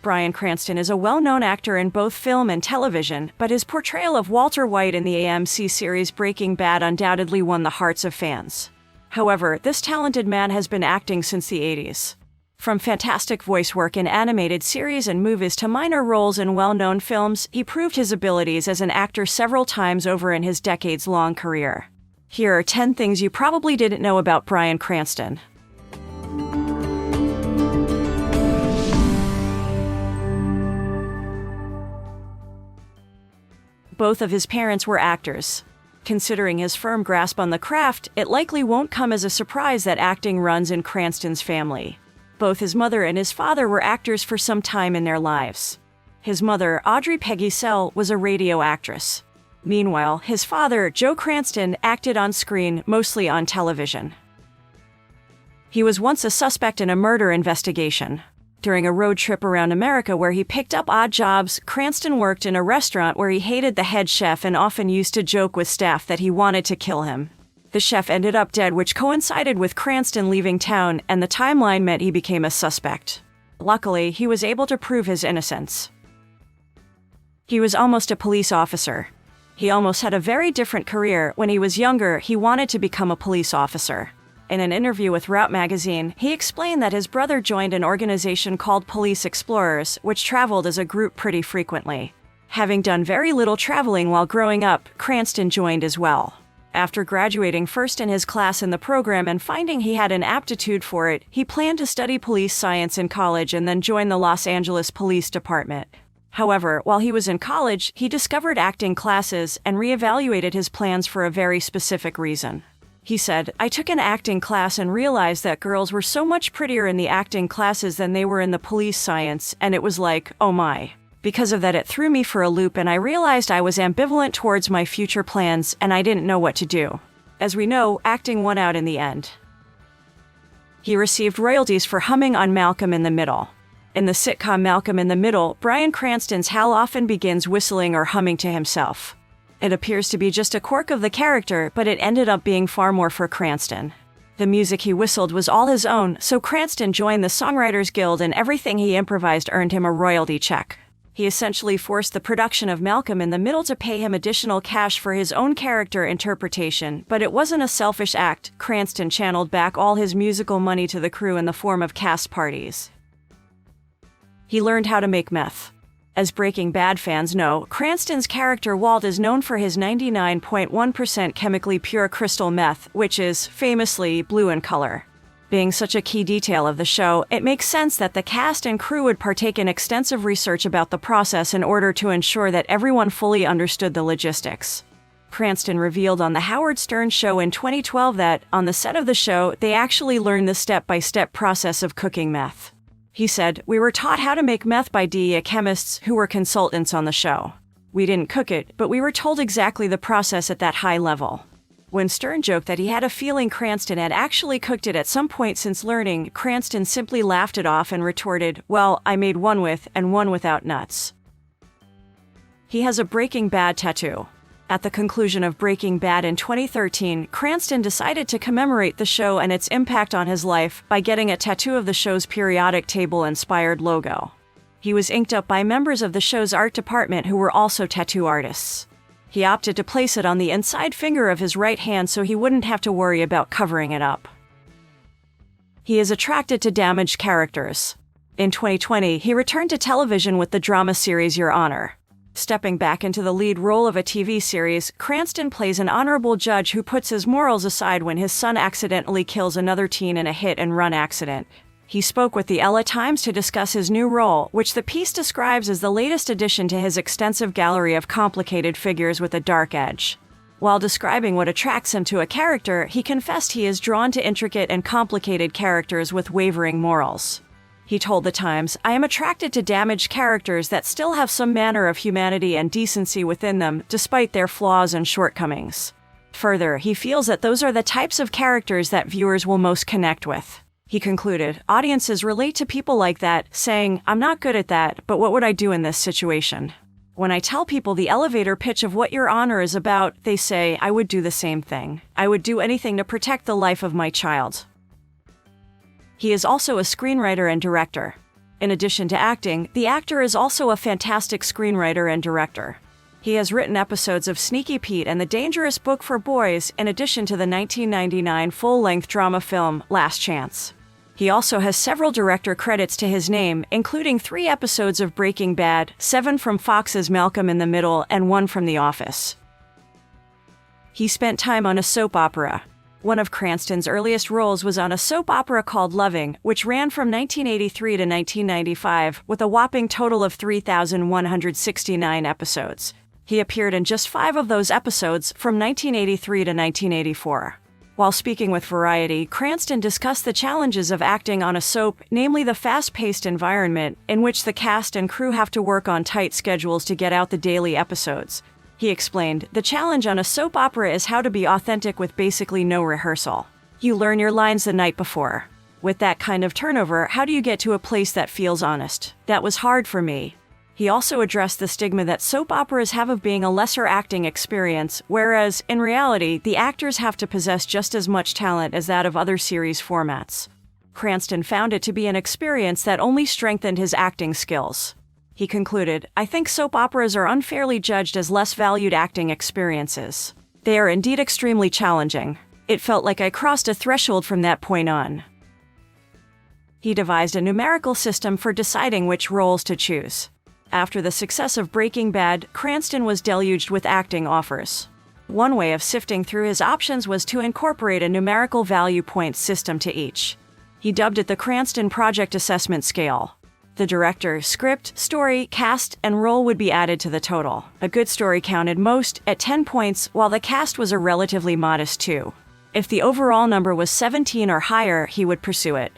Bryan Cranston is a well-known actor in both film and television, but his portrayal of Walter White in the AMC series Breaking Bad undoubtedly won the hearts of fans. However, this talented man has been acting since the 80s. From fantastic voice work in animated series and movies to minor roles in well-known films, he proved his abilities as an actor several times over in his decades-long career. Here are 10 things you probably didn't know about Bryan Cranston. Both of his parents were actors. Considering his firm grasp on the craft, it likely won't come as a surprise that acting runs in Cranston's family. Both his mother and his father were actors for some time in their lives. His mother, Audrey Peggy Sell, was a radio actress. Meanwhile, his father, Joe Cranston, acted on screen, mostly on television. He was once a suspect in a murder investigation. During a road trip around America where he picked up odd jobs, Cranston worked in a restaurant where he hated the head chef and often used to joke with staff that he wanted to kill him. The chef ended up dead, which coincided with Cranston leaving town, and the timeline meant he became a suspect. Luckily, he was able to prove his innocence. He was almost a police officer. He almost had a very different career. When he was younger, he wanted to become a police officer. In an interview with Route magazine, he explained that his brother joined an organization called Police Explorers, which traveled as a group pretty frequently. Having done very little traveling while growing up, Cranston joined as well. After graduating first in his class in the program and finding he had an aptitude for it, he planned to study police science in college and then join the Los Angeles Police Department. However, while he was in college, he discovered acting classes and reevaluated his plans for a very specific reason. He said, "I took an acting class and realized that girls were so much prettier in the acting classes than they were in the police science, and it was like, oh my. Because of that, it threw me for a loop and I realized I was ambivalent towards my future plans and I didn't know what to do." As we know, acting won out in the end. He received royalties for humming on Malcolm in the Middle. In the sitcom Malcolm in the Middle, Bryan Cranston's Hal often begins whistling or humming to himself. It appears to be just a quirk of the character, but it ended up being far more for Cranston. The music he whistled was all his own, so Cranston joined the Songwriters Guild and everything he improvised earned him a royalty check. He essentially forced the production of Malcolm in the Middle to pay him additional cash for his own character interpretation, but it wasn't a selfish act. Cranston channeled back all his musical money to the crew in the form of cast parties. He learned how to make meth. As Breaking Bad fans know, Cranston's character Walt is known for his 99.1% chemically pure crystal meth, which is, famously, blue in color. Being such a key detail of the show, it makes sense that the cast and crew would partake in extensive research about the process in order to ensure that everyone fully understood the logistics. Cranston revealed on The Howard Stern Show in 2012 that, on the set of the show, they actually learned the step-by-step process of cooking meth. He said, "We were taught how to make meth by DEA chemists who were consultants on the show. We didn't cook it, but we were told exactly the process at that high level." When Stern joked that he had a feeling Cranston had actually cooked it at some point since learning, Cranston simply laughed it off and retorted, "Well, I made one with and one without nuts." He has a Breaking Bad tattoo. At the conclusion of Breaking Bad in 2013, Cranston decided to commemorate the show and its impact on his life by getting a tattoo of the show's periodic table-inspired logo. He was inked up by members of the show's art department who were also tattoo artists. He opted to place it on the inside finger of his right hand so he wouldn't have to worry about covering it up. He is attracted to damaged characters. In 2020, he returned to television with the drama series Your Honor. Stepping back into the lead role of a TV series, Cranston plays an honorable judge who puts his morals aside when his son accidentally kills another teen in a hit-and-run accident. He spoke with the LA Times to discuss his new role, which the piece describes as the latest addition to his extensive gallery of complicated figures with a dark edge. While describing what attracts him to a character, he confessed he is drawn to intricate and complicated characters with wavering morals. He told The Times, "I am attracted to damaged characters that still have some manner of humanity and decency within them, despite their flaws and shortcomings." Further, he feels that those are the types of characters that viewers will most connect with. He concluded, "Audiences relate to people like that, saying, 'I'm not good at that, but what would I do in this situation?' When I tell people the elevator pitch of what Your Honor is about, they say, 'I would do the same thing. I would do anything to protect the life of my child.'" He is also a screenwriter and director. In addition to acting, the actor is also a fantastic screenwriter and director. He has written episodes of Sneaky Pete and The Dangerous Book for Boys, in addition to the 1999 full-length drama film Last Chance. He also has several director credits to his name, including 3 episodes of Breaking Bad, 7 from Fox's Malcolm in the Middle, and 1 from The Office. He spent time on a soap opera. One of Cranston's earliest roles was on a soap opera called Loving, which ran from 1983 to 1995, with a whopping total of 3,169 episodes. He appeared in just 5 of those episodes, from 1983 to 1984. While speaking with Variety, Cranston discussed the challenges of acting on a soap, namely the fast-paced environment, in which the cast and crew have to work on tight schedules to get out the daily episodes. He explained, "The challenge on a soap opera is how to be authentic with basically no rehearsal. You learn your lines the night before. With that kind of turnover, how do you get to a place that feels honest? That was hard for me." He also addressed the stigma that soap operas have of being a lesser acting experience, whereas, in reality, the actors have to possess just as much talent as that of other series formats. Cranston found it to be an experience that only strengthened his acting skills. He concluded, "I think soap operas are unfairly judged as less valued acting experiences. They are indeed extremely challenging. It felt like I crossed a threshold from that point on." He devised a numerical system for deciding which roles to choose. After the success of Breaking Bad, Cranston was deluged with acting offers. One way of sifting through his options was to incorporate a numerical value points system to each. He dubbed it the Cranston Project Assessment Scale. The director, script, story, cast, and role would be added to the total. A good story counted most, at 10 points, while the cast was a relatively modest 2. If the overall number was 17 or higher, he would pursue it.